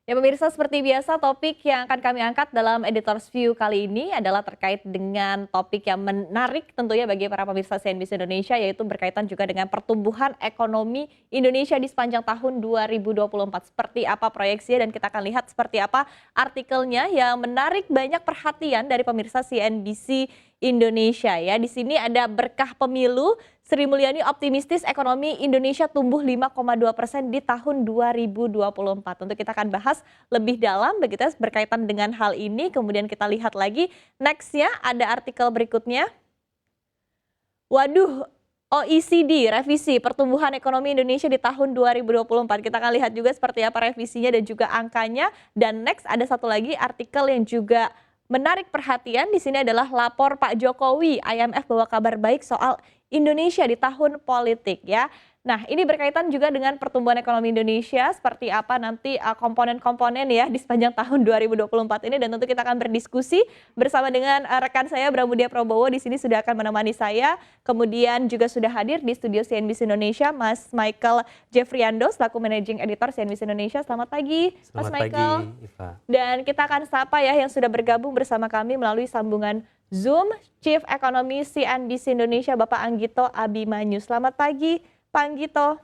Ya pemirsa, seperti biasa topik yang akan kami angkat dalam Editor's View kali ini adalah terkait dengan topik yang menarik tentunya bagi para pemirsa CNBC Indonesia, yaitu berkaitan juga dengan pertumbuhan ekonomi Indonesia di sepanjang tahun 2024. Seperti apa proyeksinya dan kita akan lihat seperti apa artikelnya yang menarik banyak perhatian dari pemirsa CNBC Indonesia ya. Di sini ada berkah pemilu, Sri Mulyani optimistis ekonomi Indonesia tumbuh 5,2% di tahun 2024. Untuk kita akan bahas lebih dalam begitu ya, berkaitan dengan hal ini. Kemudian kita lihat lagi next-nya ada artikel berikutnya. Waduh, OECD revisi pertumbuhan ekonomi Indonesia di tahun 2024. Kita akan lihat juga seperti apa revisinya dan juga angkanya. Dan next ada satu lagi artikel yang juga menarik perhatian. Di sini adalah lapor Pak Jokowi, IMF bawa kabar baik soal Indonesia di tahun politik ya. Nah, ini berkaitan juga dengan pertumbuhan ekonomi Indonesia, seperti apa nanti komponen-komponen ya di sepanjang tahun 2024 ini, dan tentu kita akan berdiskusi bersama dengan rekan saya Pramudia Prabowo di sini sudah akan menemani saya. Kemudian juga sudah hadir di studio CNBC Indonesia Mas Michael Jeffriando selaku Managing Editor CNBC Indonesia. Selamat pagi, Mas Selamat Michael. pagi, Iva. Dan kita akan sapa ya yang sudah bergabung bersama kami melalui sambungan Zoom, Chief Ekonomi CNBC Indonesia Bapak Anggito Abimanyu. Selamat pagi, Pak Anggito.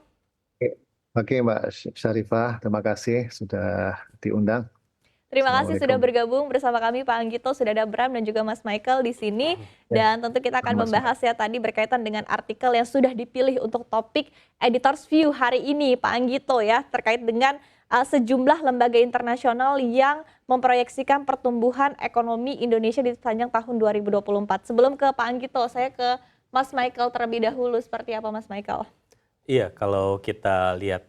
Oke Mbak Syarifah, terima kasih sudah diundang. Terima kasih sudah Assalamualaikum. bergabung bersama kami Pak Anggito, sudah ada Bram dan juga Mas Michael di sini. Dan tentu kita akan Sama-sama. membahas ya tadi berkaitan dengan artikel yang sudah dipilih untuk topik Editor's View hari ini Pak Anggito ya, terkait dengan sejumlah lembaga internasional yang memproyeksikan pertumbuhan ekonomi Indonesia di sepanjang tahun 2024. Sebelum ke Pak Anggito, saya ke Mas Michael terlebih dahulu. Seperti apa Mas Michael? Iya, kalau kita lihat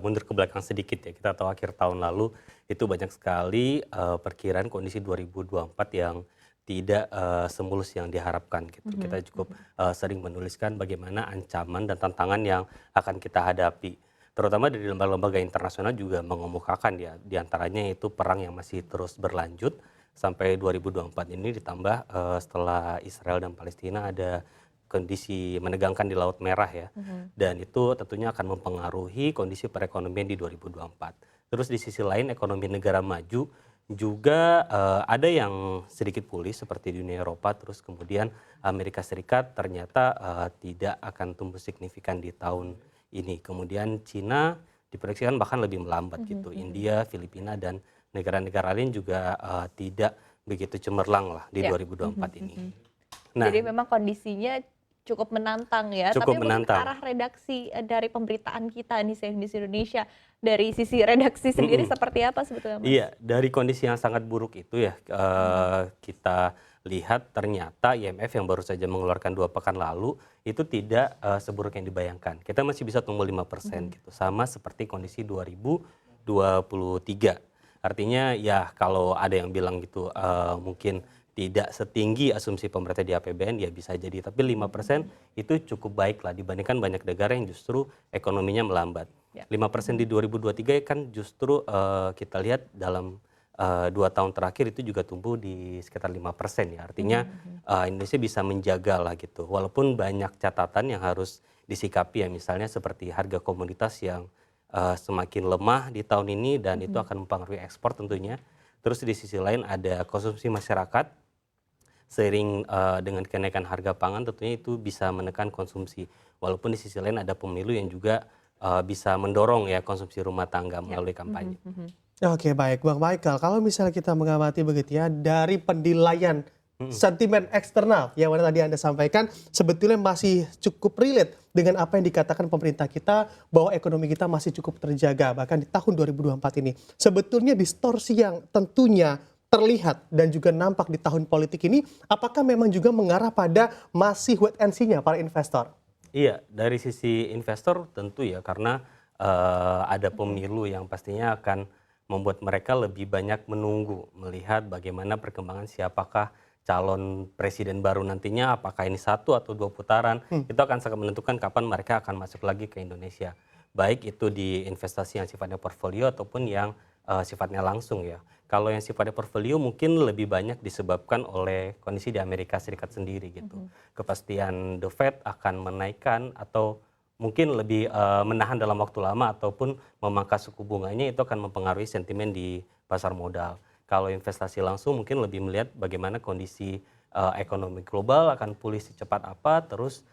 mundur ke belakang sedikit ya, kita tahu akhir tahun lalu itu banyak sekali perkiraan kondisi 2024 yang tidak semulus yang diharapkan gitu. Kita cukup sering menuliskan bagaimana ancaman dan tantangan yang akan kita hadapi. Terutama dari lembaga-lembaga internasional juga mengemukakan ya, diantaranya itu perang yang masih terus berlanjut sampai 2024 ini, ditambah setelah Israel dan Palestina ada kondisi menegangkan di Laut Merah ya, dan itu tentunya akan mempengaruhi kondisi perekonomian di 2024. Terus di sisi lain ekonomi negara maju juga ada yang sedikit pulih seperti di Uni Eropa, terus kemudian Amerika Serikat ternyata tidak akan tumbuh signifikan di tahun ini. Kemudian Cina diproyeksikan bahkan lebih melambat gitu. India, Filipina dan negara-negara lain juga tidak begitu cemerlang lah di 2024 ini. Nah, Jadi memang kondisinya cukup menantang ya. Cukup Tapi mungkin ke menantang. arah redaksi dari pemberitaan kita nih CNBC Indonesia, dari sisi redaksi sendiri seperti apa sebetulnya Mas? Iya, dari kondisi yang sangat buruk itu ya, kita lihat ternyata IMF yang baru saja mengeluarkan 2 pekan lalu itu tidak seburuk yang dibayangkan. Kita masih bisa tumbuh 5% gitu, sama seperti kondisi 2023. Artinya ya kalau ada yang bilang gitu mungkin tidak setinggi asumsi pemerintah di APBN, ya bisa jadi. Tapi 5% itu cukup baik lah dibandingkan banyak negara yang justru ekonominya melambat. Ya. 5% di 2023 kan justru kita lihat dalam 2 tahun terakhir itu juga tumbuh di sekitar 5% ya. Artinya Indonesia bisa menjaga lah gitu. Walaupun banyak catatan yang harus disikapi ya, misalnya seperti harga komoditas yang semakin lemah di tahun ini dan itu akan mempengaruhi ekspor tentunya. Terus di sisi lain ada konsumsi masyarakat. Seiring dengan kenaikan harga pangan tentunya itu bisa menekan konsumsi. Walaupun di sisi lain ada pemilu yang juga bisa mendorong ya konsumsi rumah tangga melalui kampanye. Oke, baik Bang Michael, kalau misalnya kita mengamati begitu ya dari penilaian sentimen eksternal yang mana tadi Anda sampaikan sebetulnya masih cukup relate dengan apa yang dikatakan pemerintah kita bahwa ekonomi kita masih cukup terjaga bahkan di tahun 2024 ini. Sebetulnya distorsi yang tentunya terlihat dan juga nampak di tahun politik ini, apakah memang juga mengarah pada masih wait and see-nya para investor? Iya, dari sisi investor tentu ya, karena ada pemilu yang pastinya akan membuat mereka lebih banyak menunggu, melihat bagaimana perkembangan siapakah calon presiden baru nantinya, apakah ini 1 atau 2 putaran, itu akan sangat menentukan kapan mereka akan masuk lagi ke Indonesia. Baik itu di investasi yang sifatnya portfolio ataupun yang sifatnya langsung ya. Kalau yang sifatnya portfolio mungkin lebih banyak disebabkan oleh kondisi di Amerika Serikat sendiri gitu. Kepastian The Fed akan menaikkan atau mungkin lebih menahan dalam waktu lama ataupun memangkas suku bunganya, itu akan mempengaruhi sentimen di pasar modal. Kalau investasi langsung mungkin lebih melihat bagaimana kondisi ekonomi global akan pulih secepat apa, terus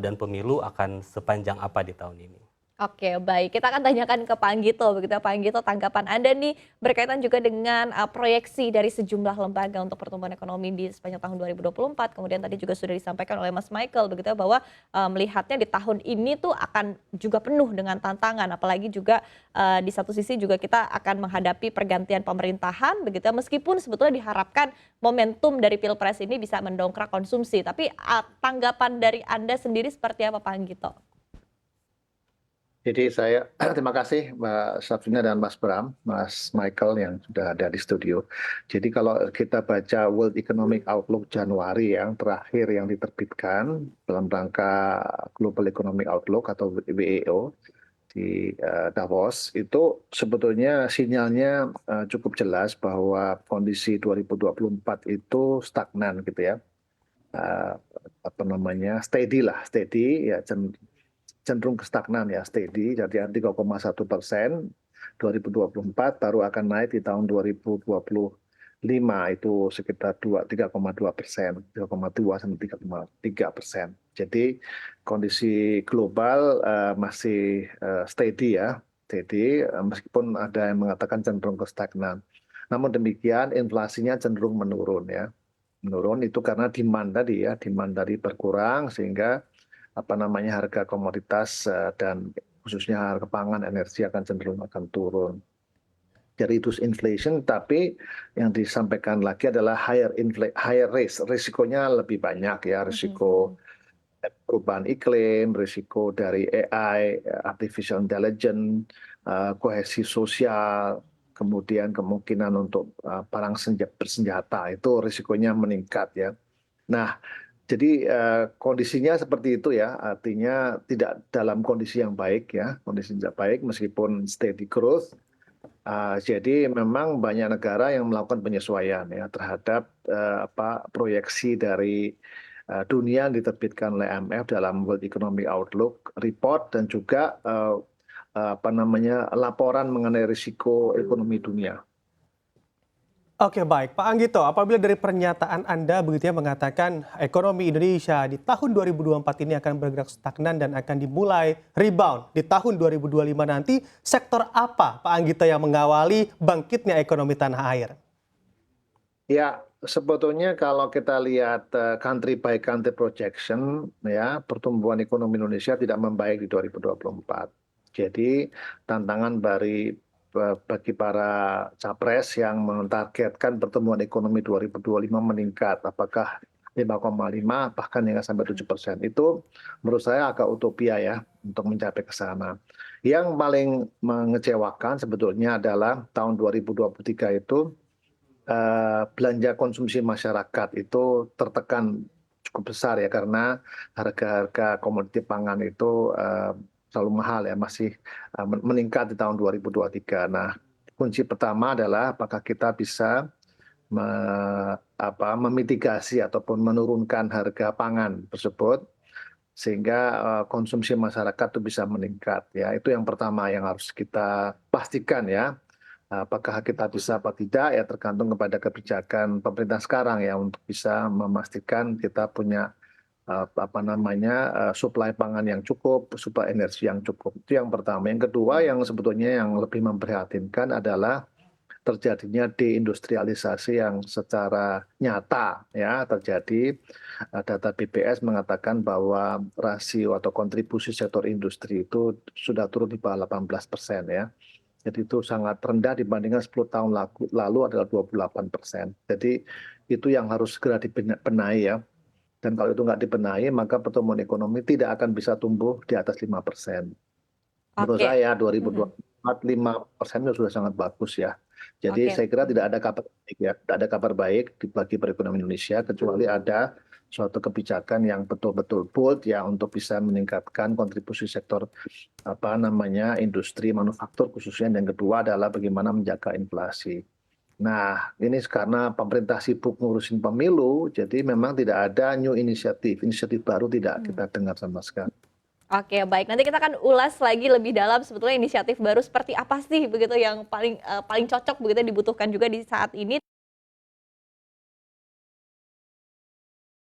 dan pemilu akan sepanjang apa di tahun ini. Oke, baik. Kita akan tanyakan ke Pak Anggito, begitu ya, Pak Anggito, tanggapan Anda nih berkaitan juga dengan proyeksi dari sejumlah lembaga untuk pertumbuhan ekonomi di sepanjang tahun 2024. Kemudian tadi juga sudah disampaikan oleh Mas Michael, begitu ya, bahwa melihatnya di tahun ini tuh akan juga penuh dengan tantangan, apalagi juga di satu sisi juga kita akan menghadapi pergantian pemerintahan, begitu ya, meskipun sebetulnya diharapkan momentum dari Pilpres ini bisa mendongkrak konsumsi. Tapi tanggapan dari Anda sendiri seperti apa, Pak Anggito? Jadi saya terima kasih Mbak Safrina dan Mas Bram, Mas Michael yang sudah ada di studio. Jadi kalau kita baca World Economic Outlook Januari yang terakhir yang diterbitkan dalam rangka Global Economic Outlook atau WEO di Davos, itu sebetulnya sinyalnya cukup jelas bahwa kondisi 2024 itu stagnan gitu ya. Steady lah, steady ya, cenderung ke stagnan ya, steady, jadi 3,1% 2024, baru akan naik di tahun 2025 itu sekitar 3,2%, 3,2 sampai 3,3%. Jadi kondisi global masih steady ya, steady meskipun ada yang mengatakan cenderung ke stagnan. Namun demikian inflasinya cenderung menurun ya. Menurun itu karena demand tadi ya, demand tadi berkurang sehingga harga komoditas dan khususnya harga pangan, energi akan cenderung akan turun. Jadi itu inflation, tapi yang disampaikan lagi adalah higher risk, risikonya lebih banyak ya, risiko perubahan iklim, risiko dari AI, artificial intelligence, kohesi sosial, kemudian kemungkinan untuk perang bersenjata, itu risikonya meningkat ya. Nah, jadi kondisinya seperti itu ya, artinya tidak dalam kondisi yang baik ya, kondisi tidak baik meskipun steady growth. Jadi memang banyak negara yang melakukan penyesuaian ya terhadap proyeksi dari dunia yang diterbitkan oleh IMF dalam World Economic Outlook Report dan juga laporan mengenai risiko ekonomi dunia. Oke, baik. Pak Anggito, apabila dari pernyataan Anda begitu ya mengatakan ekonomi Indonesia di tahun 2024 ini akan bergerak stagnan dan akan dimulai rebound di tahun 2025 nanti, sektor apa Pak Anggito yang mengawali bangkitnya ekonomi tanah air? Ya, sebetulnya kalau kita lihat country by country projection ya, pertumbuhan ekonomi Indonesia tidak membaik di 2024. Jadi tantangan bagi para capres yang mentargetkan pertumbuhan ekonomi 2025 meningkat, apakah 5,5 bahkan hingga sampai 7%. Itu menurut saya agak utopia ya untuk mencapai ke sana. Yang paling mengecewakan sebetulnya adalah tahun 2023 itu belanja konsumsi masyarakat itu tertekan cukup besar ya, karena harga-harga komoditi pangan itu selalu mahal ya, masih meningkat di tahun 2023. Nah, kunci pertama adalah apakah kita bisa memitigasi ataupun menurunkan harga pangan tersebut sehingga konsumsi masyarakat itu bisa meningkat ya. Itu yang pertama yang harus kita pastikan ya. Apakah kita bisa apa tidak ya tergantung kepada kebijakan pemerintah sekarang ya untuk bisa memastikan kita punya suplai pangan yang cukup, suplai energi yang cukup. Itu yang pertama. Yang kedua yang sebetulnya yang lebih memprihatinkan adalah terjadinya deindustrialisasi yang secara nyata ya terjadi. Data BPS mengatakan bahwa rasio atau kontribusi sektor industri itu sudah turun di bawah 18% ya. Jadi itu sangat rendah dibandingkan 10 tahun lalu adalah 28%. Jadi itu yang harus segera dibenahi ya. Dan kalau itu nggak dibenahi, maka pertumbuhan ekonomi tidak akan bisa tumbuh di atas 5%. Menurut saya 2024 5% itu sudah sangat bagus ya. Jadi saya kira tidak ada kabar baik ya, tidak ada kabar baik bagi perekonomian Indonesia kecuali ada suatu kebijakan yang betul-betul bold ya untuk bisa meningkatkan kontribusi sektor industri manufaktur khususnya. Yang kedua adalah bagaimana menjaga inflasi. Nah, ini karena pemerintah sibuk ngurusin pemilu, jadi memang tidak ada new inisiatif baru tidak kita dengar sama sekali. Oke, baik. Nanti kita akan ulas lagi lebih dalam sebetulnya inisiatif baru seperti apa sih begitu yang paling paling cocok begitu dibutuhkan juga di saat ini.